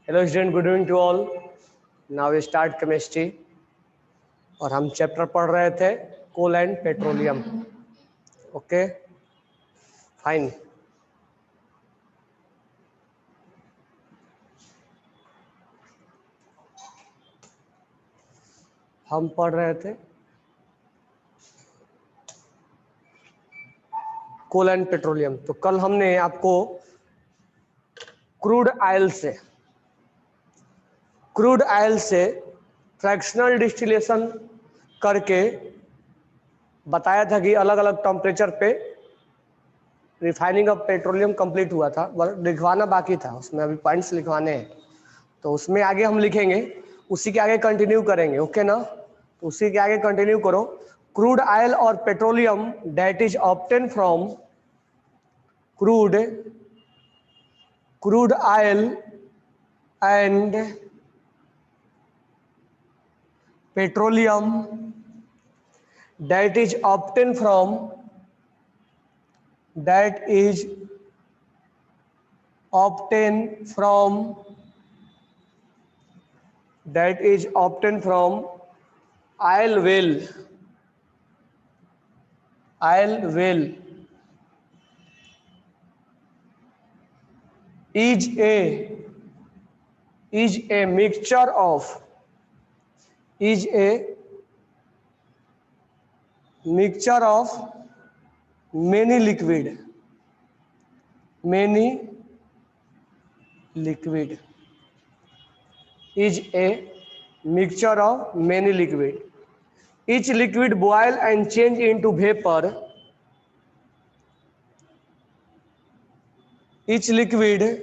Hello student, good evening to all. Now we start chemistry और हम chapter पढ़ रहे थे coal and petroleum. Okay fine. हम पढ़ रहे थे कोल एंड पेट्रोलियम। तो कल हमने आपको क्रूड ऑयल से फ्रैक्शनल डिस्टिलेशन करके बताया था कि अलग अलग टेम्परेचर पे रिफाइनिंग ऑफ पेट्रोलियम कंप्लीट हुआ था। लिखवाना बाकी था, उसमें अभी पॉइंट्स लिखवाने हैं, तो उसमें आगे हम लिखेंगे, उसी के आगे कंटिन्यू करेंगे। ओके ना? तो उसी के आगे कंटिन्यू करो। क्रूड ऑयल और petroleum that is obtain from crude oil and petroleum that is obtained from oil well is a mixture of many liquid is a mixture of many liquid. Each liquid boil and change into vapor. Each liquid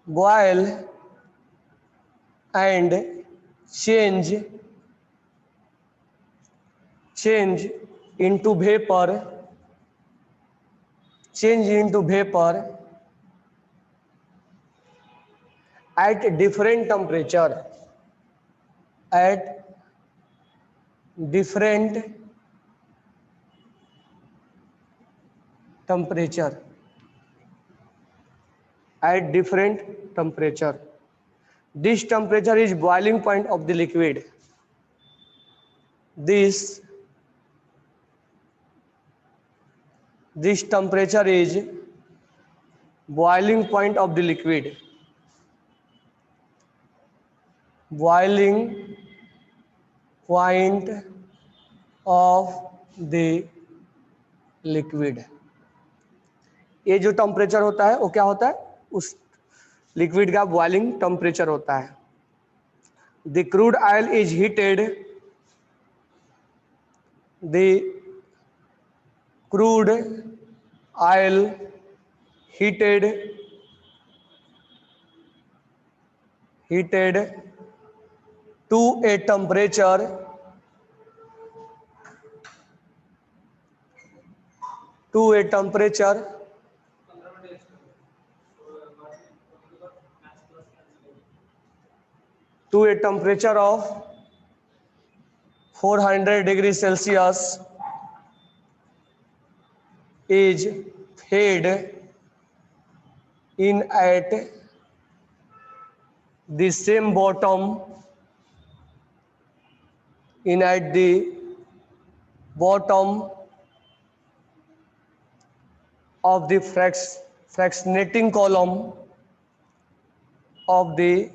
boil and change into vapor at different temperature This temperature is boiling point of the liquid. This temperature is boiling point of the liquid. Boiling point of the liquid. ये जो temperature होता है वो क्या होता है? उस liquid का बॉइलिंग टेम्परेचर होता है। The crude oil is heated to a temperature of 400 degrees Celsius is fed in at the same bottom of the fractionating column of the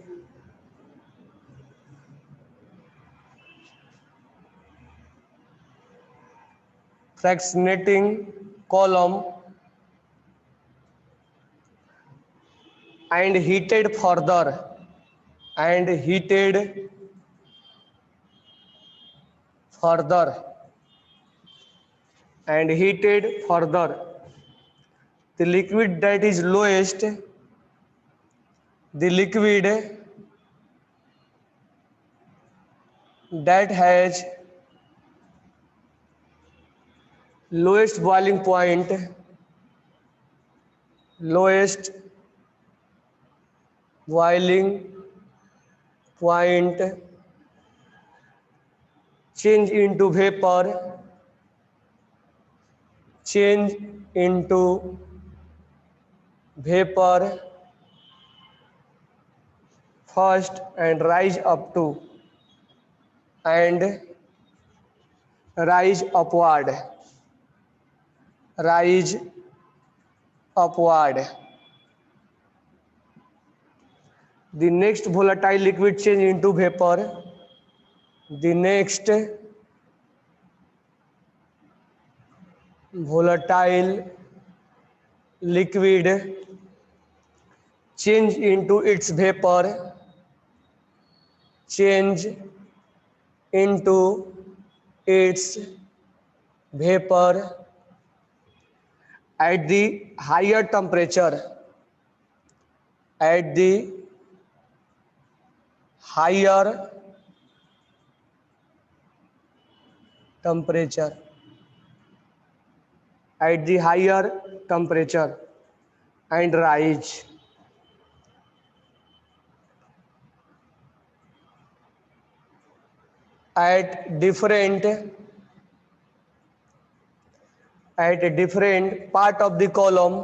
and heated further the liquid that is lowest that has lowest boiling point change into vapor first and rise up to and rise upward, rise upward. The next volatile liquid change into vapor. The next volatile liquid change into its vapor, change into its vapor at the higher temperature, at the higher temperature, at the higher temperature and rise. At different part of the column,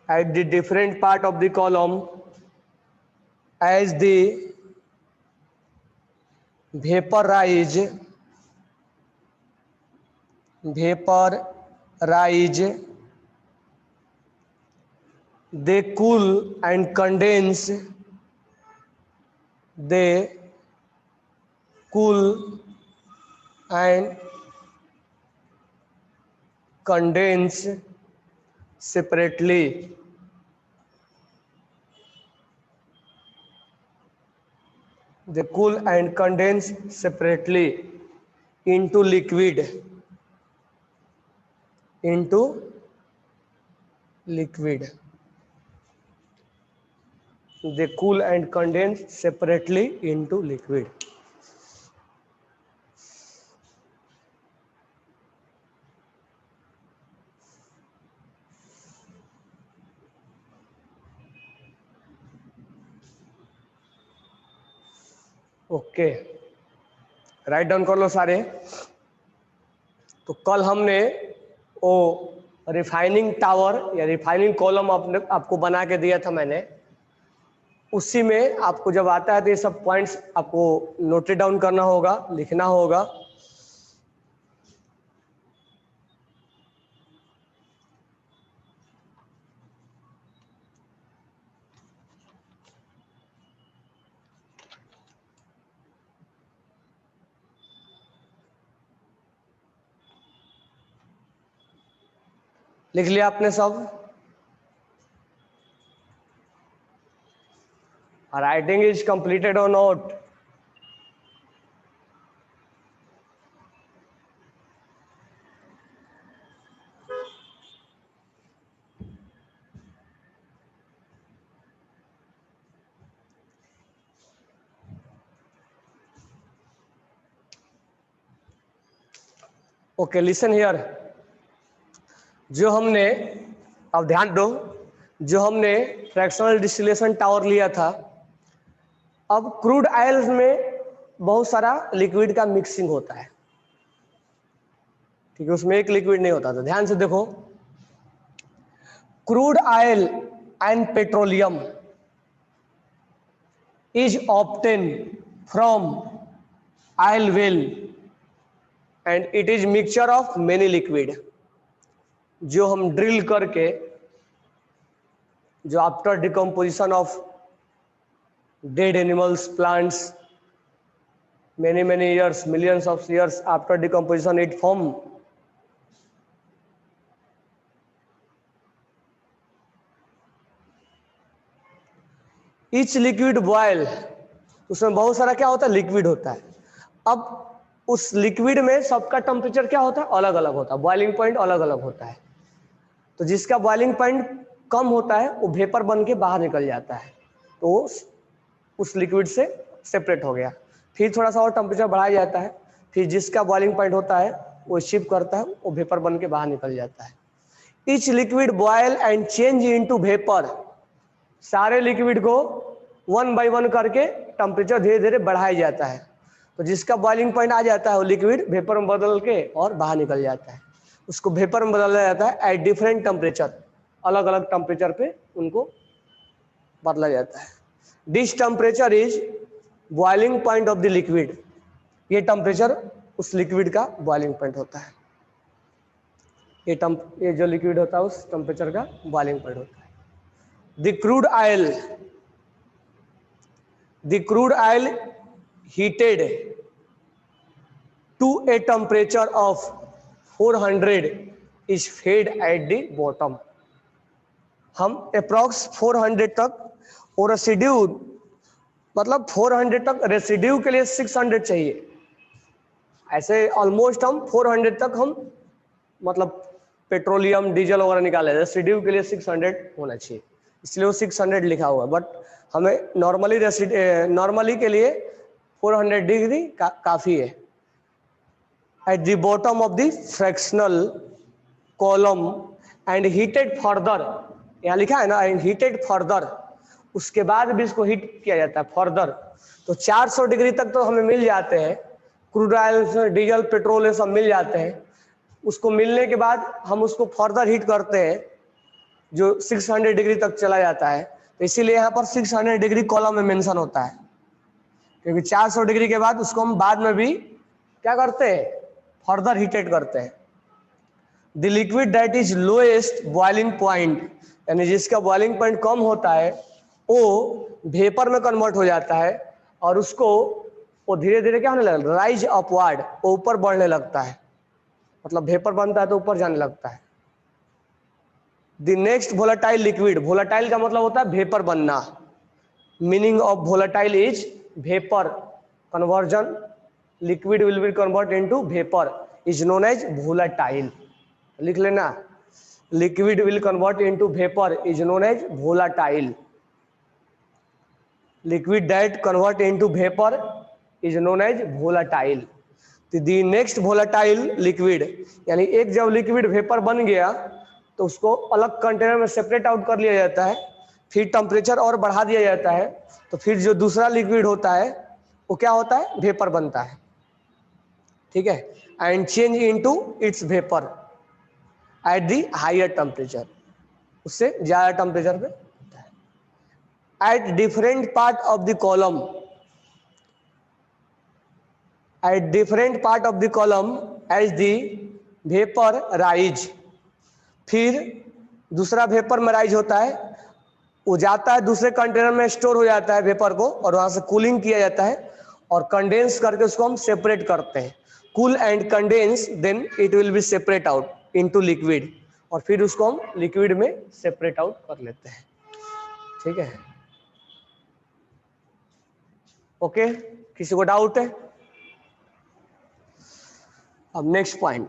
at the different part of the column, as the vapor rise, they cool and condense, they cool and condense separately. They cool and condense separately into liquid, They cool and condense separately into liquid. Okay, write down कर लो सारे। तो कल हमने वो refining tower या refining column आपको बना के दिया था मैंने, उसी में आपको जब आता है तो ये सब पॉइंट्स आपको नोटेड डाउन करना होगा, लिखना होगा। लिख लिया आपने सब? राइटिंग इज कंप्लीटेड और नॉट? Okay, listen here. जो हमने, अब ध्यान दो, जो हमने फ्रैक्शनल डिस्टिलेशन टावर लिया था, अब क्रूड ऑयल्स में बहुत सारा लिक्विड का मिक्सिंग होता है, ठीक है, उसमें एक लिक्विड नहीं होता। तो ध्यान से देखो, crude oil and petroleum is obtain from oil well and it is mixture of many liquid. जो हम ड्रिल करके, जो after decomposition of dead animals, plants, many years, millions of years after decomposition, it form each liquid boil। उसमें बहुत सारा क्या होता है, लिक्विड होता है। अब उस लिक्विड में सबका टेम्परेचर क्या होता है, अलग अलग होता है, बॉइलिंग पॉइंट अलग अलग होता है। तो जिसका बॉइलिंग पॉइंट कम होता है वो वेपर बन के बाहर निकल जाता है, तो उस लिक्विड से सेपरेट हो गया। फिर थोड़ा सा और टेम्परेचर बढ़ाया जाता है, फिर जिसका बॉइलिंग पॉइंट होता है वो शिफ्ट करता है, वो वेपर बन के बाहर निकल जाता है। Each liquid boil and change into vapour. सारे लिक्विड को 1 बाय 1 करके टेम्परेचर धीरे धीरे बढ़ाया जाता है। तो जिसका बॉइलिंग पॉइंट आ जाता है वो लिक्विड वेपर में बदल के और बाहर निकल जाता है। उसको वेपर में बदला जाता है एट डिफरेंट टेम्परेचर, अलग अलग टेम्परेचर पे उनको बदला जाता है। This temperature is boiling point of the liquid, ये टेम्परेचर उस लिक्विड का बॉइलिंग पॉइंट होता है। ये जो लिक्विड होता है उस टेम्परेचर का बॉइलिंग पॉइंट होता है। The crude oil heated to a temperature of 400 is fed at the bottom। हम अप्रॉक्स 400 तक, और रेसिड्यू मतलब 400 तक, रेसिड्यू के लिए 600 चाहिए। ऐसे ऑलमोस्ट हम 400 तक हम मतलब पेट्रोलियम डीजल वगैरह निकाले, रेसिड्यू के लिए 600 होना चाहिए, इसलिए वो 600 लिखा हुआ है। बट हमें नॉर्मली के लिए 400 डिग्री काफ़ी है। At the bottom of the fractional column and heated further, यहाँ लिखा है ना एंड हीटेड फर्दर, उसके बाद भी इसको हीट किया जाता है फर्दर। तो 400 डिग्री तक तो हमें मिल जाते हैं, क्रूड ऑयल डीजल पेट्रोल ये सब मिल जाते हैं। उसको मिलने के बाद हम उसको फर्दर हीट करते हैं जो 600 डिग्री तक चला जाता है। तो इसीलिए यहाँ पर 600 डिग्री कॉलम में मेंशन होता है, क्योंकि 400 डिग्री के बाद उसको हम बाद में भी क्या करते हैं, फर्दर हीटेड करते हैं। The liquid that is lowest boiling point, यानी जिसका बॉइलिंग पॉइंट कम होता है वो वेपर में कन्वर्ट हो जाता है, और उसको वो धीरे धीरे क्या होने लगता है, राइज अपवर्ड, ऊपर बढ़ने लगता है, मतलब वेपर बनता है तो ऊपर जाने लगता है। The next volatile liquid, volatile का मतलब होता है वेपर बनना, meaning of volatile is vapour conversion, liquid will be convert into vapour is known as volatile. लिख लेना, liquid will convert into vapour is known as volatile. Liquid that convert into vapour is known as volatile. The next volatile liquid, यानी एक जब liquid vapour बन गया तो उसको अलग कंटेनर में सेपरेट आउट कर लिया जाता है, फिर टेम्परेचर और बढ़ा दिया जाता है, तो फिर जो दूसरा लिक्विड होता है वो क्या होता है, वेपर बनता है। ठीक है, and change into its vapour at the higher temperature, उससे ज्यादा टेम्परेचर पे होता है। At different part of the column, at different part of the column as the vapour rise, फिर दूसरा वेपर में राइज होता है, वो जाता है दूसरे कंटेनर में स्टोर हो जाता है वेपर को, और वहां से कूलिंग किया जाता है और कंडेंस करके उसको हम सेपरेट करते हैं। Cool and condense, then it will be separate out into liquid, और फिर उसको हम लिक्विड में सेपरेट आउट कर लेते हैं। ठीक है, ओके, किसी को डाउट है? अब नेक्स्ट पॉइंट,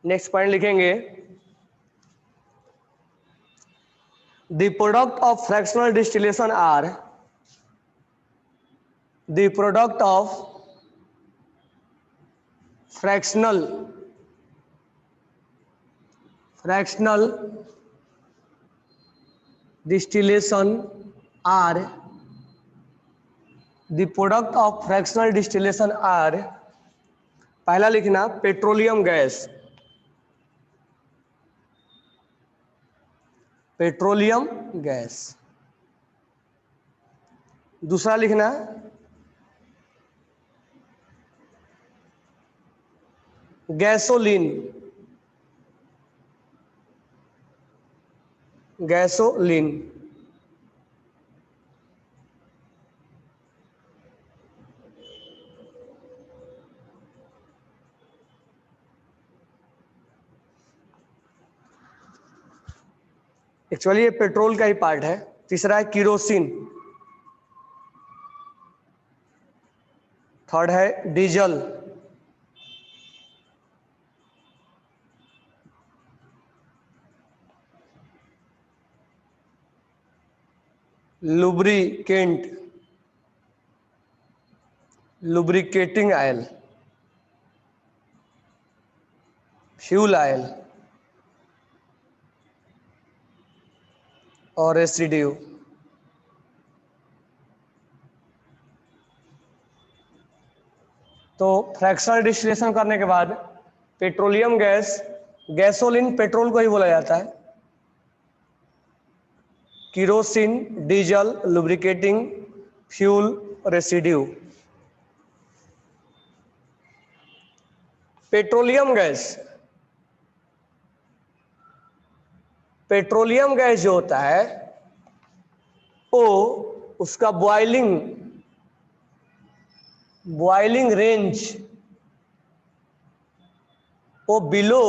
नेक्स्ट पॉइंट लिखेंगे, the product of fractional distillation are, the product of fractional distillation are, the product of fractional distillation are, पहला लिखना पेट्रोलियम गैस, पेट्रोलियम गैस। दूसरा लिखना गैसोलीन, गैसोलीन। एक्चुअली ये पेट्रोल का ही part है। तीसरा है किरोसिन, थर्ड है diesel, lubricant, lubricating oil, fuel oil और रेसिड्यू। तो फ्रैक्शनल डिस्टिलेशन करने के बाद पेट्रोलियम गैस, गैसोलीन पेट्रोल को ही बोला जाता है, kerosene diesel, lubricating fuel, residue. Petroleum gas, petroleum gas जो होता है वो उसका बॉइलिंग रेंज वो बिलो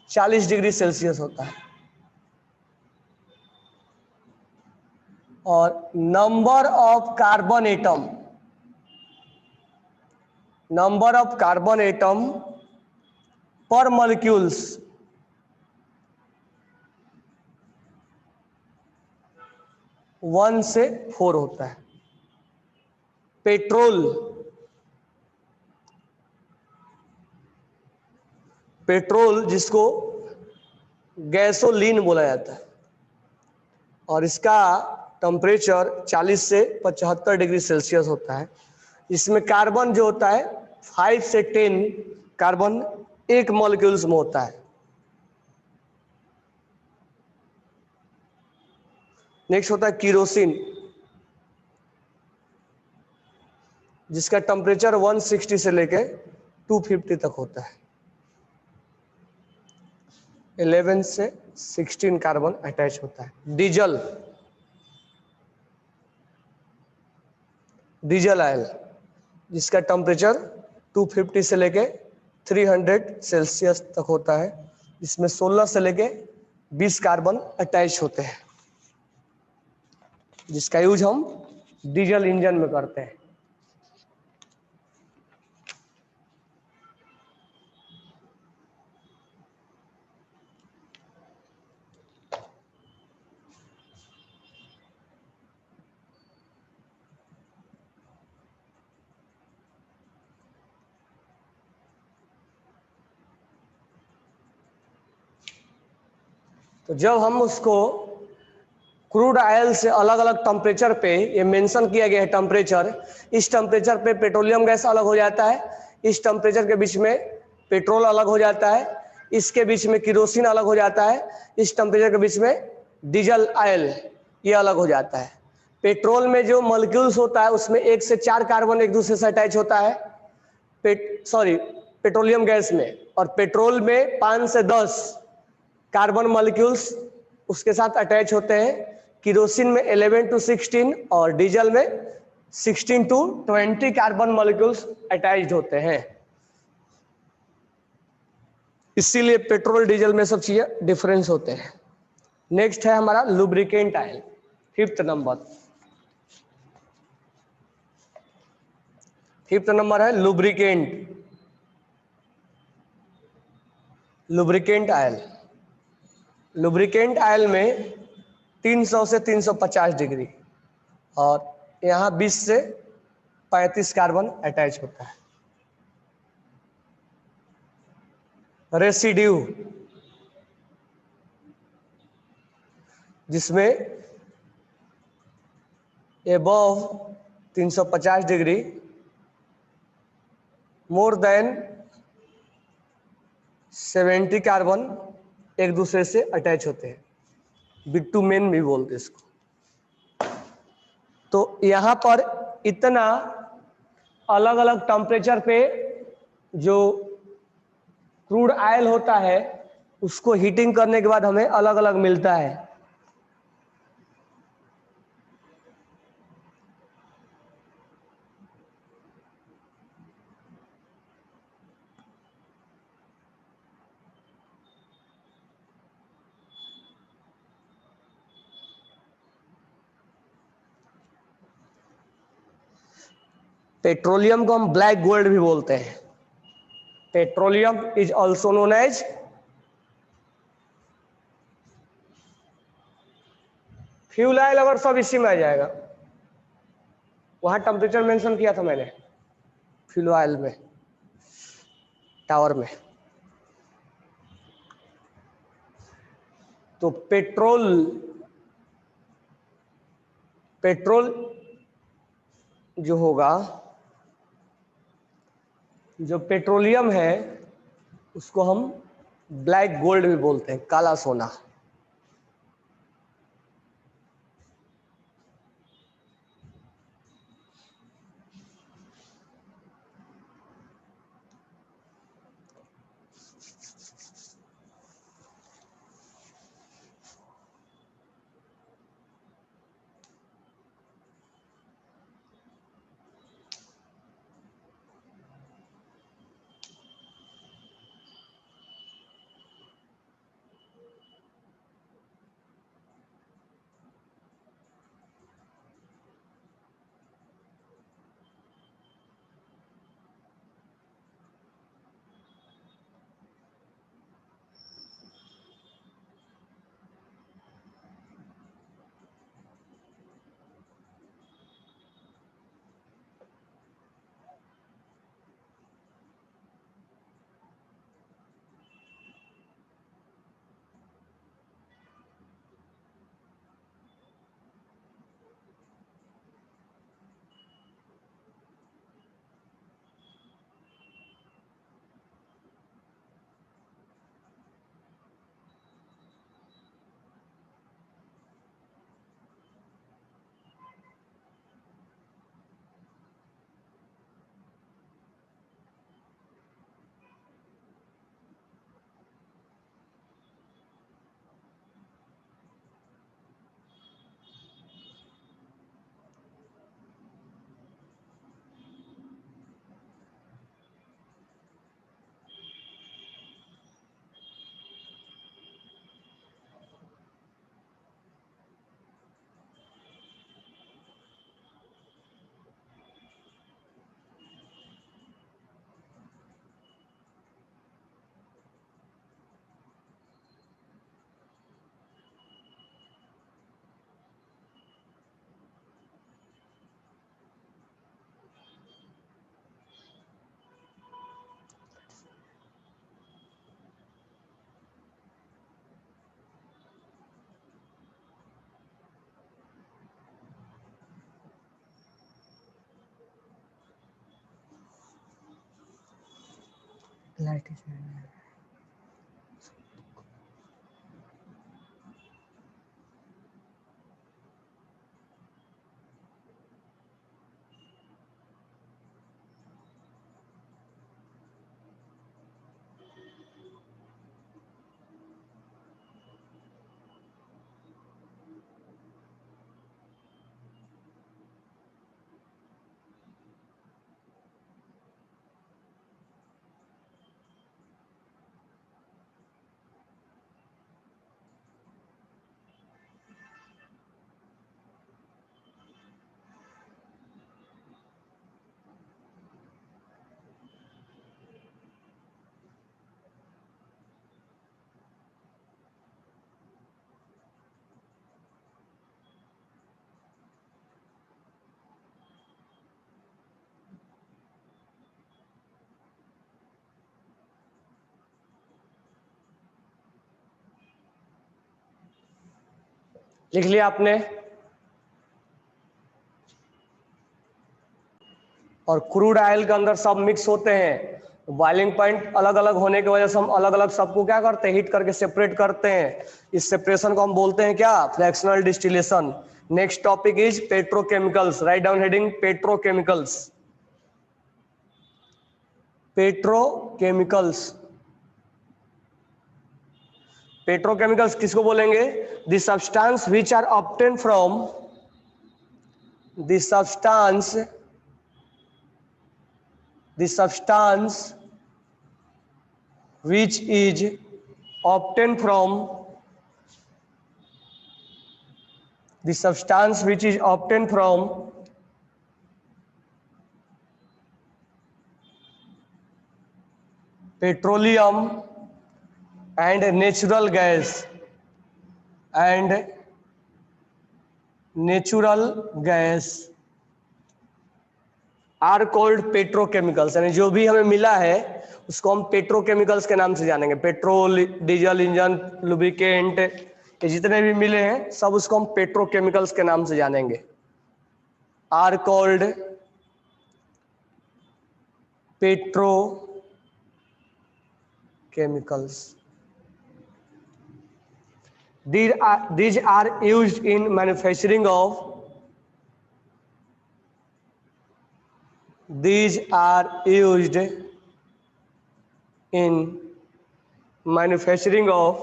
40 डिग्री सेल्सियस होता है, और नंबर ऑफ कार्बन एटम पर मॉलिक्यूल्स 1 से 4 होता है। पेट्रोल जिसको गैसोलीन बोला जाता है, और इसका टेम्परेचर 40 से 75 डिग्री सेल्सियस होता है। इसमें कार्बन जो होता है 5 से 10 कार्बन एक मॉलिक्यूल्स में होता है। नेक्स्ट होता है किरोसिन, जिसका टेम्परेचर 160 से लेके 250 तक होता है। 11 से 16 कार्बन अटैच होता है। डीजल ऑयल, जिसका टेम्परेचर 250 से लेके 300 सेल्सियस तक होता है। इसमें 16 से लेके 20 कार्बन अटैच होते हैं, जिसका यूज हम डीजल इंजन में करते हैं। तो जब हम उसको क्रूड ऑयल से अलग अलग टेम्परेचर पे, ये मेंशन किया गया है टेम्परेचर, इस टेम्परेचर पे पेट्रोलियम गैस अलग हो जाता है, इस टेम्परेचर के बीच में पेट्रोल अलग हो जाता है, इसके बीच में किरोसिन अलग हो जाता है, इस टेम्परेचर के बीच में डीजल ऑयल ये अलग हो जाता है। पेट्रोल में जो मॉलिक्यूल्स होता है उसमें 1 से 4 कार्बन एक दूसरे से अटैच होता है, पेट्रोलियम गैस में, और पेट्रोल में 5 से 10 कार्बन मॉलिक्यूल्स उसके साथ अटैच होते हैं। किरोसिन में 11 to 16 और डीजल में 16 to 20 कार्बन मॉलिक्यूल्स अटैच्ड होते हैं। इसीलिए पेट्रोल डीजल में सब चीजें डिफरेंस होते हैं। नेक्स्ट है हमारा lubricant oil, 5th number. 5th number है लुब्रिकेंट ऑयल। लुब्रिकेंट ऑयल में 300 से 350 डिग्री और यहाँ 20 से 35 कार्बन अटैच होता है। रेसिड्यू, जिसमें above 350 degree more than 70 carbon एक दूसरे से अटैच होते हैं, बिटुमेन भी बोलते हैं इसको। तो यहाँ पर इतना अलग अलग टेम्परेचर पे जो क्रूड ऑयल होता है उसको हीटिंग करने के बाद हमें अलग अलग मिलता है। पेट्रोलियम को हम ब्लैक गोल्ड भी बोलते हैं। Petroleum is also known as fuel oil, अगर सब इसी में आ जाएगा। वहां टेम्परेचर मेंशन किया था मैंने फ्यूल ऑयल में, टावर में। तो पेट्रोल जो होगा, जो पेट्रोलियम है उसको हम ब्लैक गोल्ड भी बोलते हैं, काला सोना। लिख लिया आपने? और क्रूड ऑयल के अंदर सब मिक्स होते हैं, बॉइलिंग पॉइंट अलग अलग होने की वजह से हम अलग अलग सबको क्या करते हैं, हीट करके सेपरेट करते हैं। इस सेपरेशन को हम बोलते हैं क्या, fractional distillation. Next topic is petrochemicals. Write down heading petrochemicals. Petrochemicals, petrochemicals किसको बोलेंगे? The substance which are obtain from the substance which is obtained from the substance which is obtained from petroleum and natural gas and natural gas are called petrochemicals, यानी जो भी हमें मिला है उसको हम पेट्रोकेमिकल्स के नाम से जानेंगे। पेट्रोल, डीजल इंजन, लुब्रिकेंट, ये जितने भी मिले हैं सब उसको हम पेट्रोकेमिकल्स के नाम से जानेंगे। Are called petrochemicals. These are used in manufacturing of these are used in manufacturing of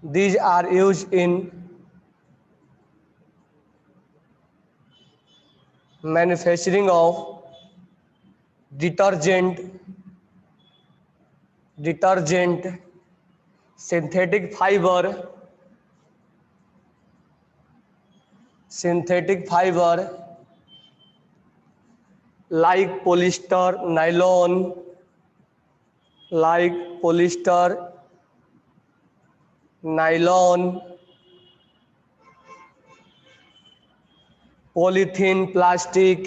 these are used in manufacturing of detergent, synthetic fiber like polyester, nylon, polythene, plastic,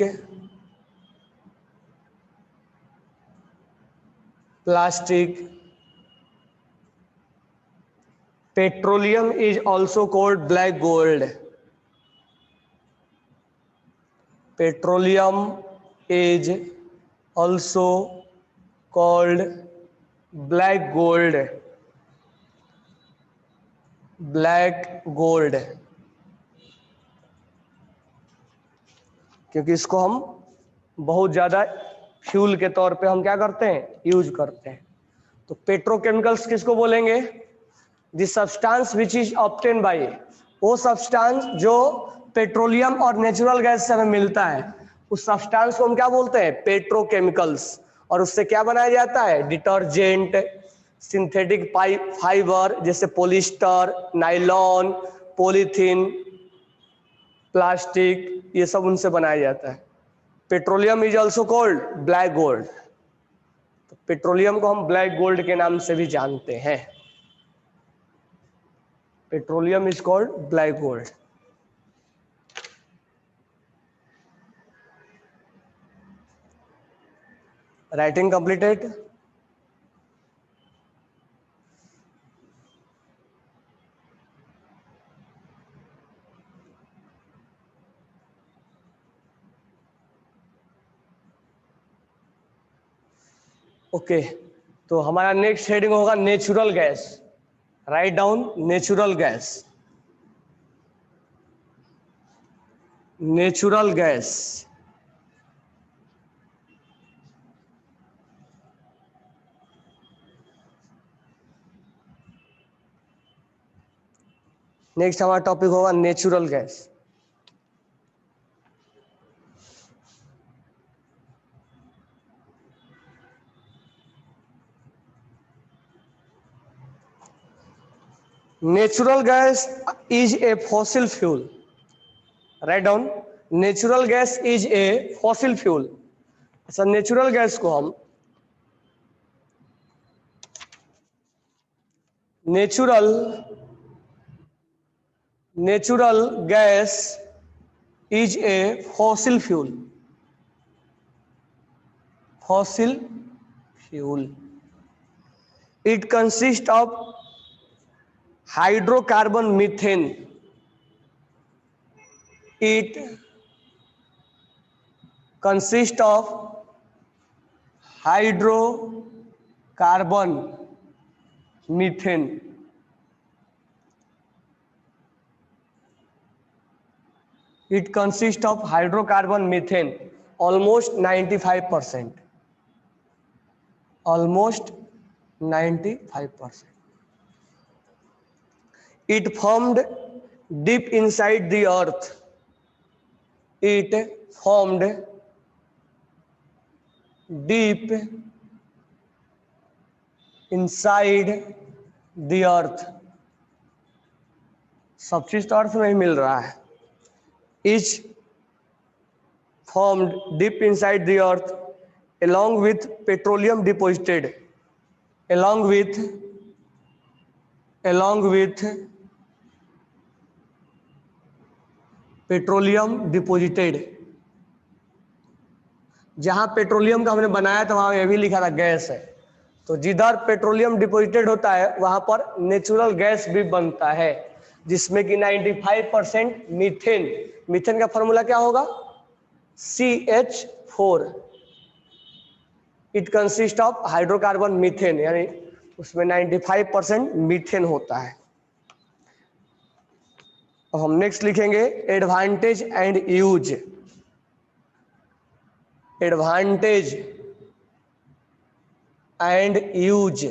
petroleum is also called black gold. Petroleum is also called black gold. क्योंकि इसको हम बहुत ज़्यादा fuel के तौर पे हम क्या करते हैं, यूज करते हैं। तो पेट्रोकेमिकल्स किसको बोलेंगे? The substance which is obtain bye, वो सब्सटेंस जो पेट्रोलियम और नेचुरल गैस से हमें मिलता है, उस सब्सटेंस को हम क्या बोलते हैं? पेट्रोकेमिकल्स। और उससे क्या बनाया जाता है? डिटर्जेंट, सिंथेटिक फाइबर जैसे पोलिस्टर, नाइलॉन, पॉलीथीन, प्लास्टिक, ये सब उनसे बनाया जाता है। Petroleum is also called black gold. तो पेट्रोलियम को हम ब्लैक गोल्ड के नाम से भी जानते हैं। Petroleum is called black gold. Writing completed. Okay, तो हमारा नेक्स्ट हेडिंग होगा natural gas. Write down natural gas. Natural gas next हमारा टॉपिक होगा natural gas. Natural gas is a fossil fuel. Write down natural gas is a fossil fuel. अच्छा, natural gas को हम natural gas is a fossil fuel. It consist of hydrocarbon methane. It consists of hydrocarbon methane. It consists of hydrocarbon methane almost 95%. Almost 95%. It formed deep inside the earth. It formed deep inside the earth. सब चीज तो अर्थ में ही मिल रहा है। Is formed deep inside the earth along with petroleum deposited, along with petroleum deposited, जहां petroleum का हमने बनाया था वहां यह भी लिखा था गैस है, तो जिधर पेट्रोलियम डिपोजिटेड होता है वहां पर नेचुरल गैस भी बनता है, जिसमें कि 95% मीथेन, मीथेन का फॉर्मूला क्या होगा CH4, it consist of hydrocarbon methane, यानी उसमें 95% मीथेन होता है। अब हम नेक्स्ट लिखेंगे advantage and use, advantage and use,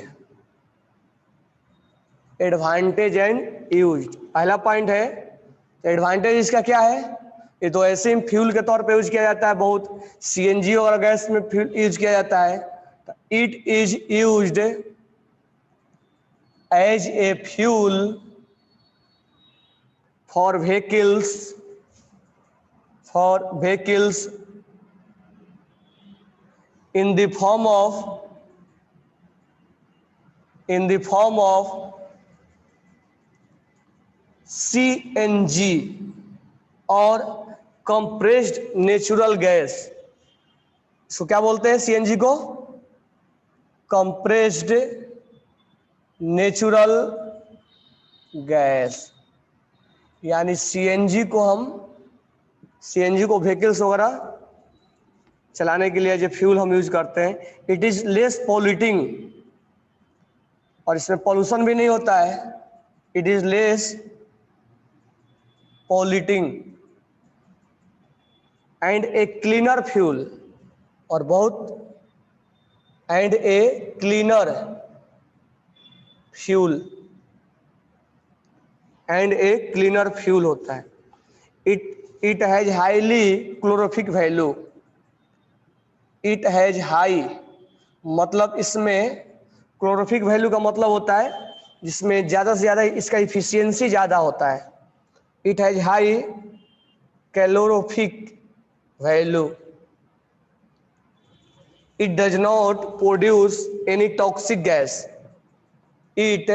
advantage and use. पहला पॉइंट है एडवांटेज इसका क्या है, ये तो ऐसे ही फ्यूल के तौर पे यूज किया जाता है, बहुत सीएनजी और गैस में फ्यूल यूज किया जाता है। It is used as a fuel for vehicles, in the form of CNG और compressed natural gas। इसको क्या बोलते हैं CNG को, compressed natural gas, यानी CNG को व्हीकल्स वगैरह चलाने के लिए जो फ्यूल हम यूज करते हैं, इट इज लेस पॉल्यूटिंग, और इसमें पॉल्यूशन भी नहीं होता है, it is less polluting and a cleaner fuel, और बहुत and a cleaner fuel, and a cleaner fuel होता है। It has highly calorific value, it has high मतलब इसमें क्लोरोफिक वैल्यू का मतलब होता है जिसमें ज़्यादा से ज़्यादा इसका इफिशियंसी ज़्यादा होता है। It has high calorific value, it does not produce any toxic gas, it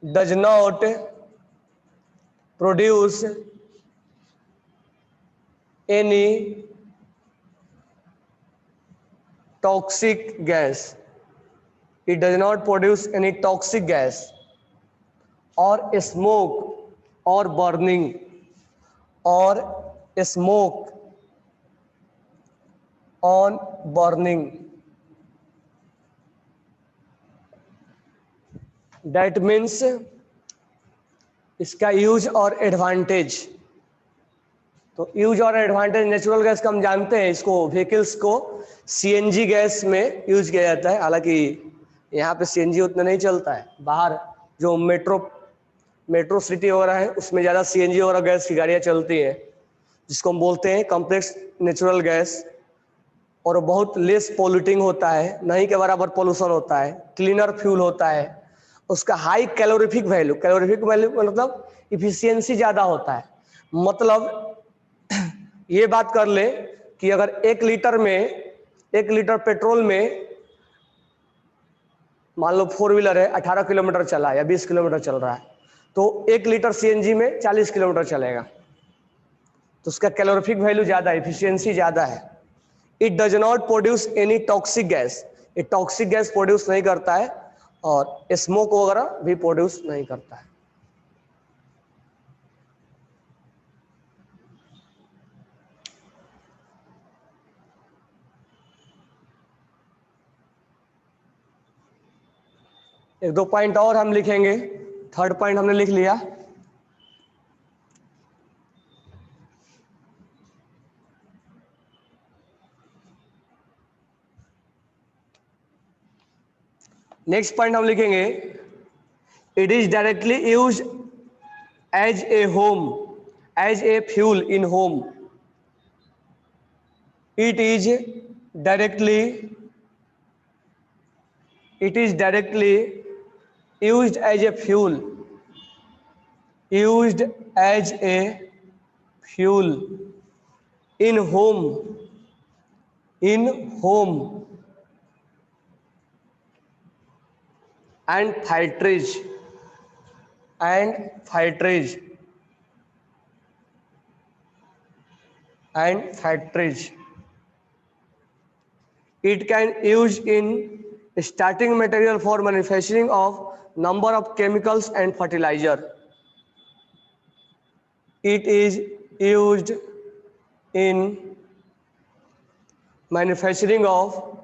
does not produce any toxic gas, it does not produce any toxic gas or smoke or burning or smoke on burning। that means इसका use और advantage, तो use और advantage natural gas का हम जानते हैं, इसको vehicles को सीएनजी गैस में यूज किया जाता है, हालांकि यहाँ पे सीएनजी उतना नहीं चलता है, बाहर जो मेट्रो सिटी वगैरह है उसमें ज़्यादा सीएनजी वगैरह गैस की गाड़ियाँ चलती हैं, जिसको हम बोलते हैं कॉम्प्लेक्स नेचुरल गैस, और वो बहुत लेस पॉल्यूटिंग होता है, नहीं के बराबर पॉल्यूशन होता है, क्लीनर फ्यूल होता है, उसका high calorific value, calorific value मतलब इफिशियंसी ज़्यादा होता है। मतलब ये बात कर ले कि अगर 1 लीटर पेट्रोल में मान लो 4 व्हीलर है 18 किलोमीटर चला या 20 किलोमीटर चल रहा है, तो 1 लीटर सीएनजी में 40 किलोमीटर चलेगा, तो उसका कैलोरीफिक वैल्यू ज़्यादा है, इफिशियंसी ज़्यादा है। It does not produce any toxic gas, ये टॉक्सिक गैस प्रोड्यूस नहीं करता है और स्मोक वगैरह भी प्रोड्यूस नहीं करता है। एक दो पॉइंट और हम लिखेंगे, 3rd पॉइंट हमने लिख लिया। नेक्स्ट पॉइंट हम लिखेंगे it is directly use as a home, as a fuel in home, it is directly used as a fuel, used as a fuel in home in home and factories and factories and factories. It can use in starting material for manufacturing of number of chemicals and fertilizer. It is used in manufacturing of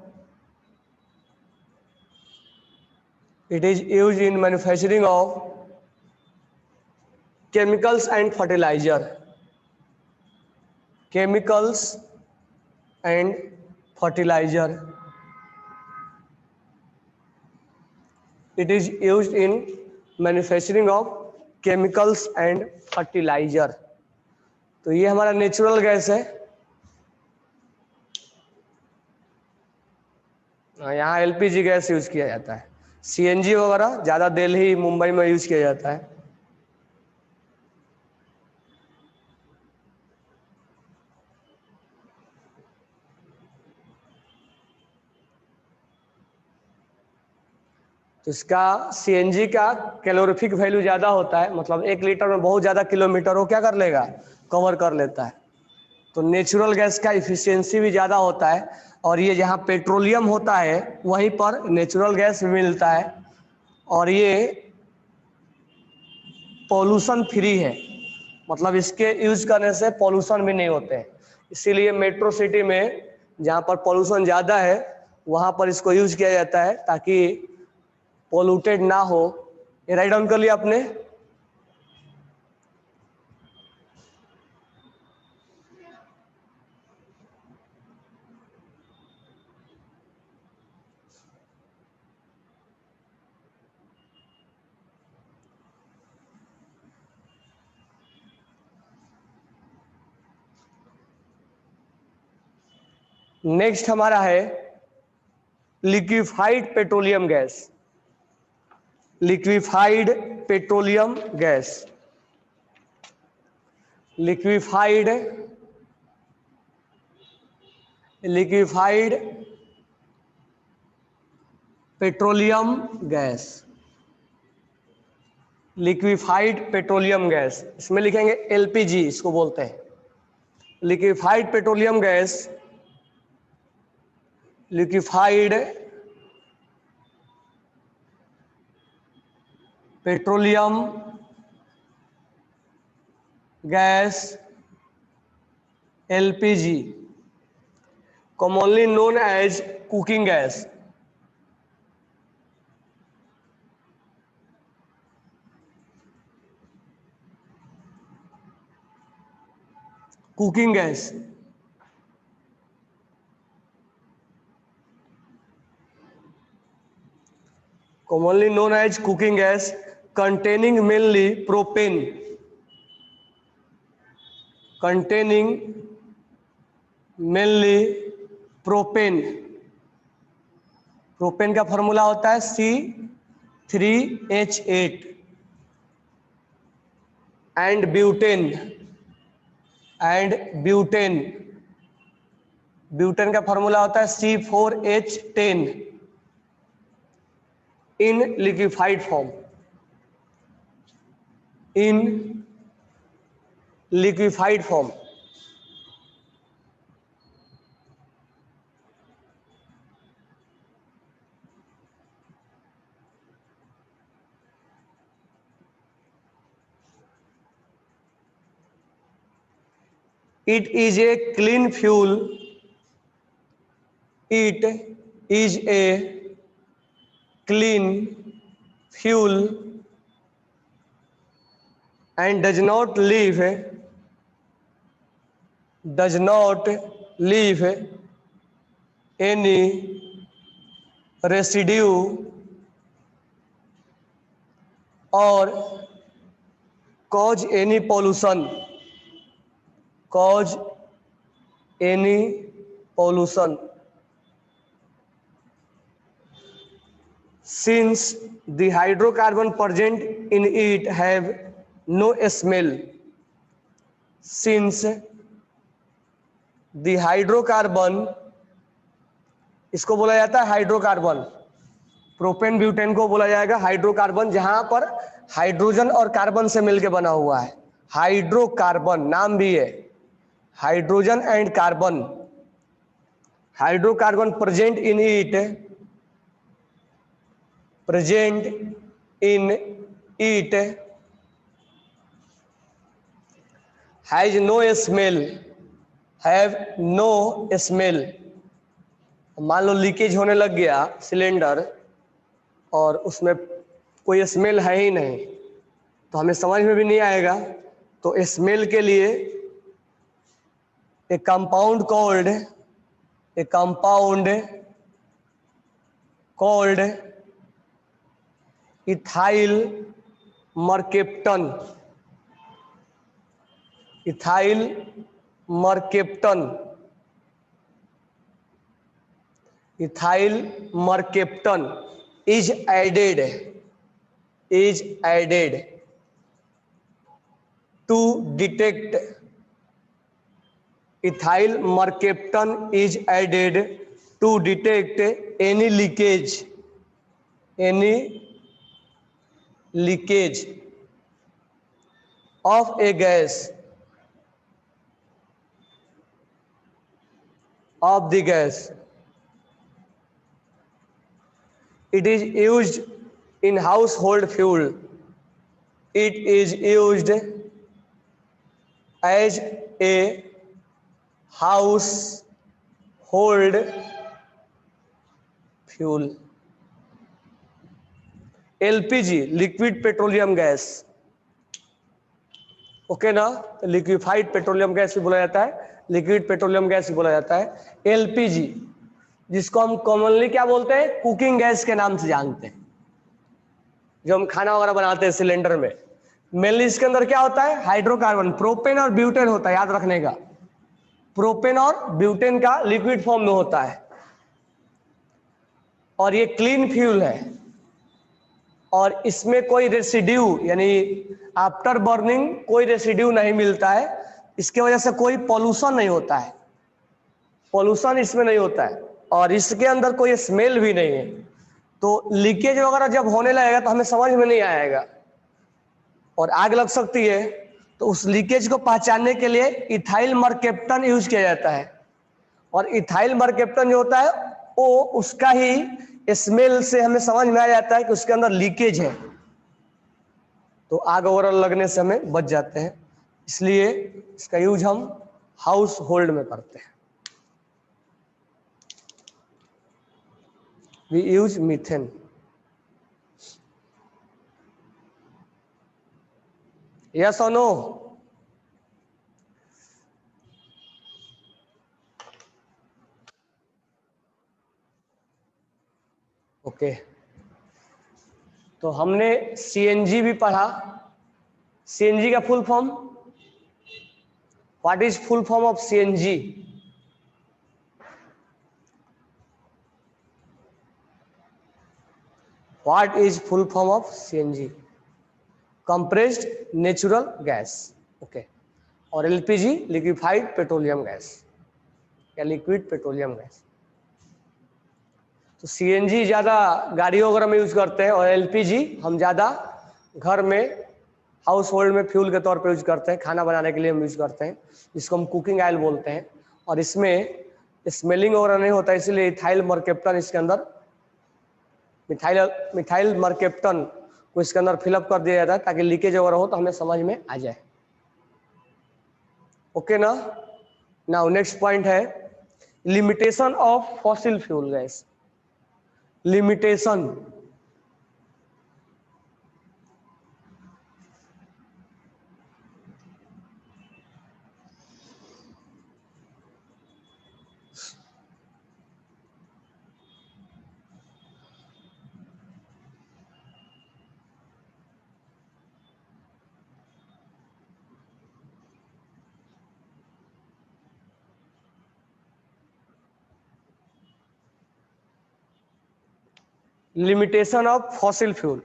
chemicals and fertilizer. Chemicals and fertilizer. It is used in manufacturing of chemicals and fertilizer. तो ये हमारा natural gas है. यहाँ LPG gas use किया जाता है. CNG वगैरह ज़्यादा दिल्ली मुंबई में यूज किया जाता है. तो इसका सीएनजी का कैलोरीफिक वैल्यू ज़्यादा होता है, मतलब 1 लीटर में बहुत ज़्यादा किलोमीटर वो क्या कर लेगा, कवर कर लेता है. तो नेचुरल गैस का इफिशियंसी भी ज़्यादा होता है. और ये जहाँ पेट्रोलियम होता है वहीं पर नेचुरल गैस मिलता है. और ये पॉल्यूशन फ्री है, मतलब इसके यूज करने से पॉल्यूशन भी नहीं होते हैं. इसीलिए मेट्रो सिटी में जहाँ पर पॉल्यूशन ज़्यादा है वहाँ पर इसको यूज किया जाता है ताकि पोल्यूटेड ना हो. ये राइट डाउन कर लिया आपने. नेक्स्ट हमारा है liquefied petroleum gas. Liquefied petroleum gas. Liquefied petroleum gas. Liquefied petroleum gas, इसमें लिखेंगे एलपीजी, इसको बोलते हैं liquefied petroleum gas. Liquefied petroleum gas LPG, commonly known as cooking gas. Cooking gas. Commonly known as cooking gas, containing mainly propane. Containing mainly propane. Propane का formula होता है C3H8 and butane. Butane का formula होता है C4H10 in liquefied form. In liquefied form. It is a clean fuel. It is a clean fuel and does not leave any residue or cause any pollution. Since the hydrocarbon present in it have no smell. Since the hydrocarbon इसको बोला जाता है hydrocarbon. Propane butane को बोला जाएगा hydrocarbon, जहां पर hydrogen और कार्बन से मिलकर बना हुआ है। हाइड्रोकार्बन नाम भी है, hydrogen and carbon. Hydrocarbon present in it, present in it has no smell, have no smell. मान लो लीकेज होने लग गया सिलेंडर और उसमें कोई स्मेल है ही नहीं, तो हमें समझ में भी नहीं आएगा। तो स्मेल के लिए a compound called ethyl mercaptan, ethyl mercaptan, ethyl mercaptan is added to detect, ethyl mercaptan is added to detect any leakage of a gas, of the gas. It is used in household fuel. It is used as a household fuel. LPG liquid petroleum gas, okay ना, liquefied petroleum gas भी बोला जाता है, liquid petroleum gas भी बोला जाता है। LPG जिसको हम कॉमनली क्या बोलते हैं, कुकिंग गैस के नाम से जानते हैं, जो हम खाना वगैरह बनाते हैं सिलेंडर में। मेनली इसके अंदर क्या होता है, हाइड्रोकार्बन, प्रोपेन और ब्यूटेन होता है, याद रखने का। प्रोपेन और ब्यूटेन का लिक्विड फॉर्म में होता है और ये क्लीन फ्यूल है और इसमें कोई रेसिड्यू यानी आफ्टर बर्निंग कोई रेसिड्यू नहीं मिलता है। इसके वजह से कोई पॉल्यूशन नहीं होता है, पॉल्यूशन इसमें नहीं होता है और इसके अंदर कोई स्मेल भी नहीं है। तो लीकेज वगैरह जब होने लगेगा तो हमें समझ में नहीं आएगा और आग लग सकती है। तो उस लीकेज को पहचानने के लिए इथाइल मरकेप्टन यूज किया जाता है और इथाइल मरकेप्टन जो होता है वो उसका ही स्मेल से हमें समझ में आ जाता है कि उसके अंदर लीकेज है, तो आग वगैरह लगने से हमें बच जाते हैं। इसलिए इसका यूज हम हाउस होल्ड में करते हैं। We use methane. यस और नो? ओके, तो हमने सीएनजी भी पढ़ा। सीएनजी का full form, what is full form of CNG? What is full form of CNG? Compressed natural gas, okay. और एलपीजी लिक्विफाइड पेट्रोलियम गैस या लिक्विड पेट्रोलियम गैस। तो CNG ज़्यादा गाड़ियों वगैरह में यूज करते हैं और एलपीजी हम ज़्यादा घर में हाउस होल्ड में फ्यूल के तौर पे यूज करते हैं, खाना बनाने के लिए हम यूज करते हैं, जिसको हम कुकिंग ऑयल बोलते हैं। और इसमें स्मेलिंग वगैरह नहीं होता, इसीलिए इथाइल मरकेप्टन इसके अंदर, मिथाइल मरकेप्टन को इसके अंदर फिलअप कर दिया जाता है ताकि लीकेज वगैरह हो तो हमें समझ में आ जाए। ओके ना? नाउ नेक्स्ट पॉइंट है limitation of fossil fuel gas. Limitation, limitation of fossil fuel.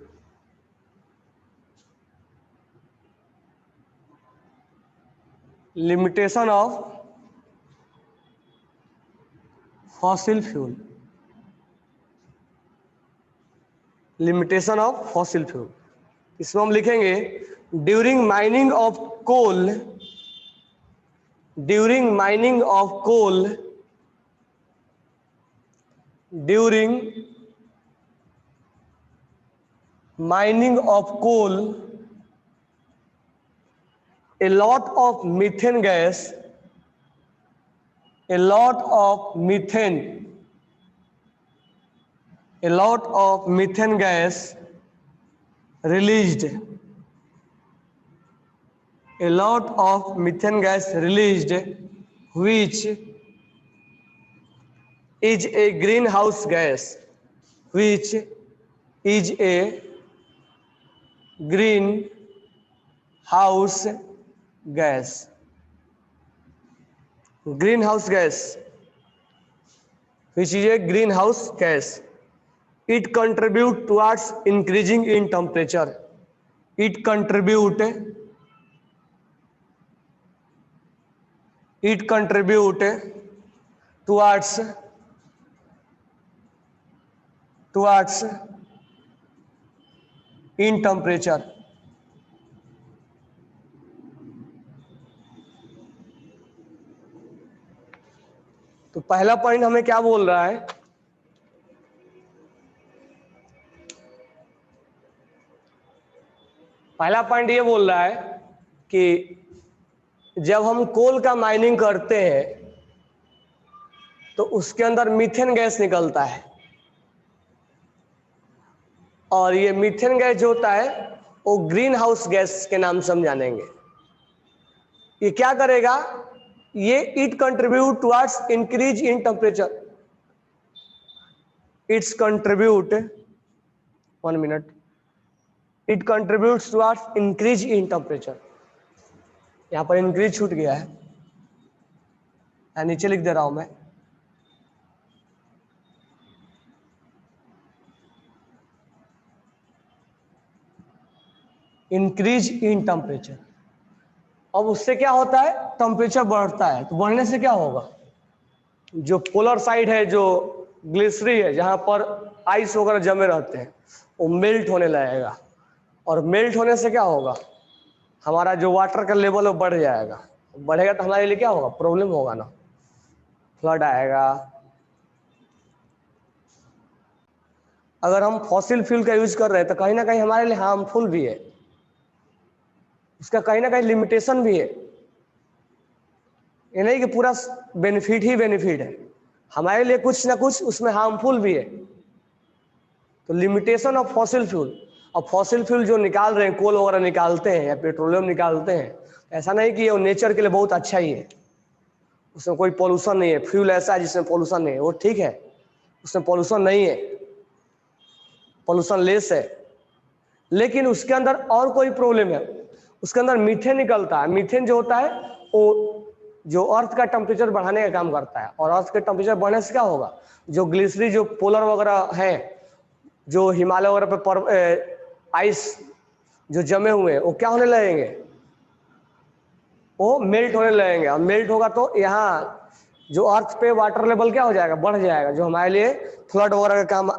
Limitation of fossil fuel. Limitation of fossil fuel. इसमें हम लिखेंगे during mining of coal, during mining of coal, during mining of coal, a lot of methane gas, a lot of methane, a lot of methane gas released, a lot of methane gas released, which is a greenhouse gas, which is a greenhouse gas, greenhouse gas, which is a greenhouse gas. It contribute towards increasing in temperature. It contribute towards in temperature. तो पहला point हमें क्या बोल रहा है, पहला point ये बोल रहा है कि जब हम कोल का माइनिंग करते हैं तो उसके अंदर मीथेन गैस निकलता है, और ये मीथेन गैस जो होता है वो ग्रीन हाउस गैस के नाम से हम जानेंगे। ये क्या करेगा, ये it contribute towards increase in temperature, it's contribute 1 minute, it contributes towards increase in temperature. यहां पर इंक्रीज छूट गया है, नीचे लिख दे रहा हूं मैं, इंक्रीज इन टेम्परेचर। अब उससे क्या होता है, टेम्परेचर बढ़ता है, तो बढ़ने से क्या होगा, जो पोलर साइड है, जो ग्लिसरी है, जहां पर आइस वगैरह जमे रहते हैं, वो मेल्ट होने लगेगा, और मेल्ट होने से क्या होगा, हमारा जो वाटर का लेवल वो बढ़ जाएगा। बढ़ेगा तो हमारे लिए क्या होगा, प्रॉब्लम होगा ना, फ्लड आएगा। अगर हम फॉसिल फ्यूल का यूज कर रहे हैं तो कहीं ना कहीं हमारे लिए हार्मफुल भी है, उसका कहीं ना कहीं लिमिटेशन भी है। ये नहीं कि पूरा बेनिफिट ही बेनिफिट है, हमारे लिए कुछ ना कुछ उसमें हार्मफुल भी है। तो लिमिटेशन ऑफ फॉसिल फ्यूल, और फॉसिल फ्यूल जो निकाल रहे हैं, कोल वगैरह निकालते हैं या पेट्रोलियम निकालते हैं, ऐसा नहीं कि वो नेचर के लिए बहुत अच्छा ही है, उसमें कोई पोल्यूशन नहीं है। फ्यूल ऐसा है जिसमें पोल्यूशन नहीं है, वो ठीक है, उसमें पोल्यूशन नहीं है, पोल्यूशन लेस है, लेकिन उसके अंदर और कोई प्रॉब्लम है। उसके अंदर मीथेन निकलता है। मीथेन जो होता है वो जो अर्थ का टेम्परेचर बढ़ाने का काम करता है, और अर्थ का टेम्परेचर बढ़ने से क्या होगा, जो ग्लिसरी, जो पोलर वगैरह है, जो हिमालय वगैरह पे आइस जो जमे हुए हैं, वो क्या होने लगेंगे, वो मेल्ट होने लगेंगे, और मेल्ट होगा तो यहाँ जो अर्थ पे वाटर लेवल क्या हो जाएगा, बढ़ जाएगा, जो हमारे लिए फ्लड वगैरह का काम,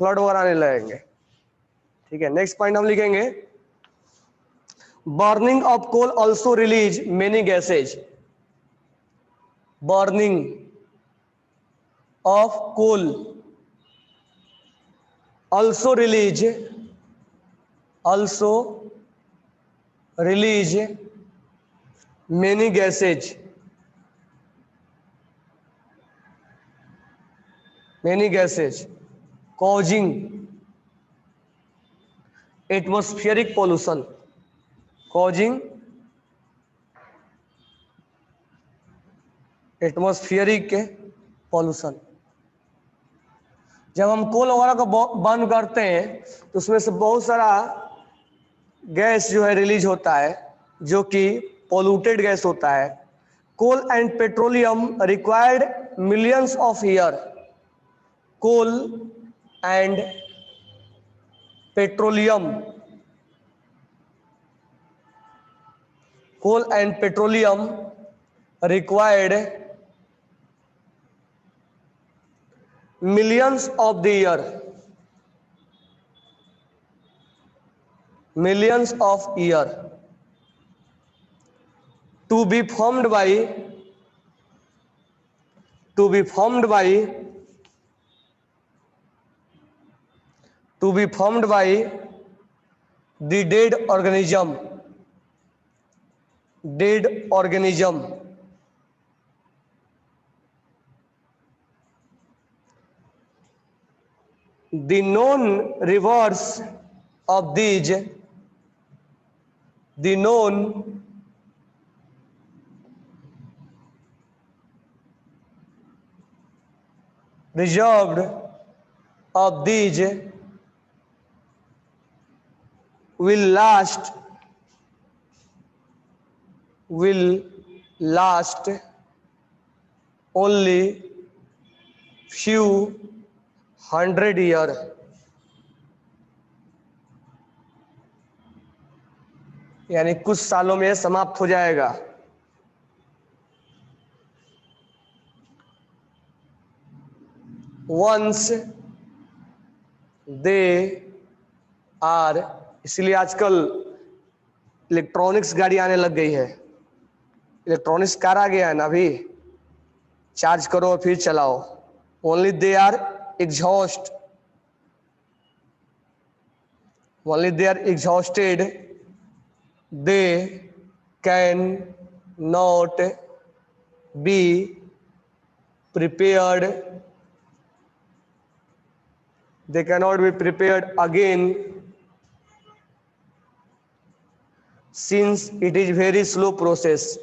फ्लड वगैरह आने लगेंगे। ठीक है, नेक्स्ट पॉइंट हम लिखेंगे, burning of coal also release many gases, burning of coal also release many gases, causing atmospheric pollution, causing atmospheric pollution। जब हम कोल वगैरह को बर्न करते हैं तो उसमें से बहुत सारा गैस जो है रिलीज होता है, जो कि पोल्यूटेड गैस होता है। Coal and petroleum required millions of year, coal and petroleum, coal and petroleum required millions of the year, millions of year to be formed by to be formed by the dead organism the known rewards of these the known reserved of these will last only few hundred year. यानी कुछ सालों में समाप्त हो जाएगा। Once they are, इसलिए आजकल electronics गाड़ी आने लग गई है, इलेक्ट्रॉनिक्स कार आ गया है ना, अभी चार्ज करो और फिर चलाओ। Only they are exhausted they can not be prepared again since it is very slow process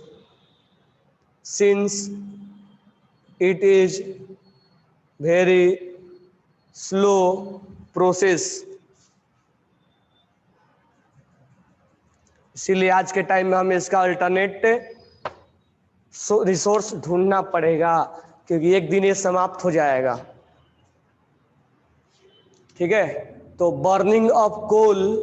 इसीलिए आज के टाइम में हमें इसका अल्टरनेट रिसोर्स ढूंढना पड़ेगा, क्योंकि एक दिन ये समाप्त हो जाएगा। ठीक है, तो बर्निंग ऑफ कोल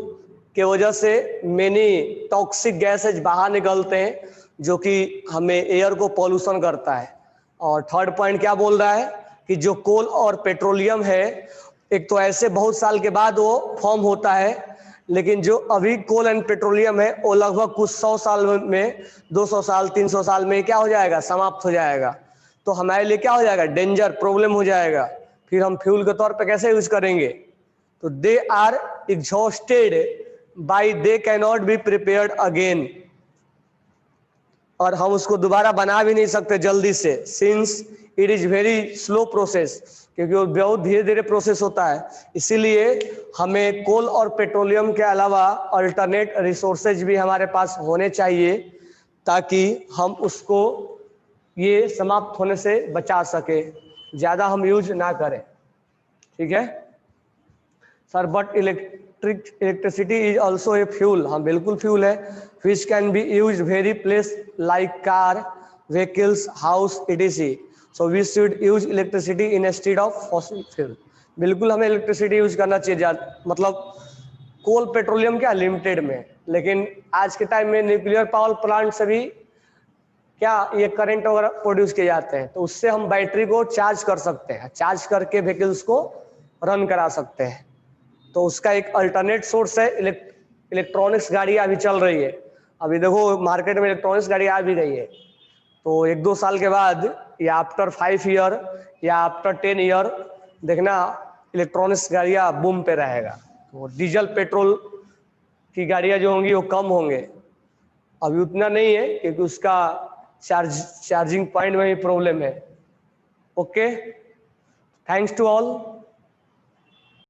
के वजह से मेनी टॉक्सिक गैसेज बाहर निकलते हैं, जो कि हमें एयर को पॉल्यूशन करता है। और थर्ड पॉइंट क्या बोल रहा है कि जो कोल और पेट्रोलियम है, एक तो ऐसे बहुत साल के बाद वो फॉर्म होता है, लेकिन जो अभी कोल एंड पेट्रोलियम है वो लगभग कुछ 100 साल में, 200 साल 300 साल में क्या हो जाएगा, समाप्त हो जाएगा। तो हमारे लिए क्या हो जाएगा, डेंजर, प्रॉब्लम हो जाएगा। फिर हम फ्यूल के तौर पे कैसे यूज करेंगे? तो they are exhausted by they can not be prepared again, और हम उसको दोबारा बना भी नहीं सकते जल्दी से, since it is very slow process, क्योंकि वो बहुत धीरे धीरे प्रोसेस होता है। इसीलिए हमें कोल और पेट्रोलियम के अलावा अल्टरनेट रिसोर्सेज भी हमारे पास होने चाहिए, ताकि हम उसको ये समाप्त होने से बचा सके, ज़्यादा हम यूज ना करें। ठीक है sir, but electricity is also a fuel. हाँ बिल्कुल फ्यूल है, which can be use very place like car, vehicles, house etc. So we should use electricity instead of fossil fuel. बिल्कुल हमें इलेक्ट्रिसिटी यूज करना चाहिए, मतलब कोल पेट्रोलियम क्या limited में, लेकिन आज के टाइम में न्यूक्लियर पावर प्लांट से भी क्या ये करंट वगैरह प्रोड्यूस किए जाते हैं, तो उससे हम बैटरी को चार्ज कर सकते हैं, चार्ज करके व्हीकल्स को रन करा सकते हैं। तो उसका एक अल्टरनेट सोर्स है इलेक्ट्रॉनिक्स गाड़ियाँ अभी चल रही है। अभी देखो मार्केट में इलेक्ट्रॉनिक्स गाड़ी आ भी रही है, तो 1-2 साल के बाद या आफ्टर 5 ईयर या आफ्टर 10 ईयर देखना इलेक्ट्रॉनिक्स गाड़ियाँ बूम पे रहेगा। तो डीजल पेट्रोल की गाड़ियाँ जो होंगी वो कम होंगे, अभी उतना नहीं है, क्योंकि उसका चार्जिंग पॉइंट में ही प्रॉब्लम है। Okay, thanks to all.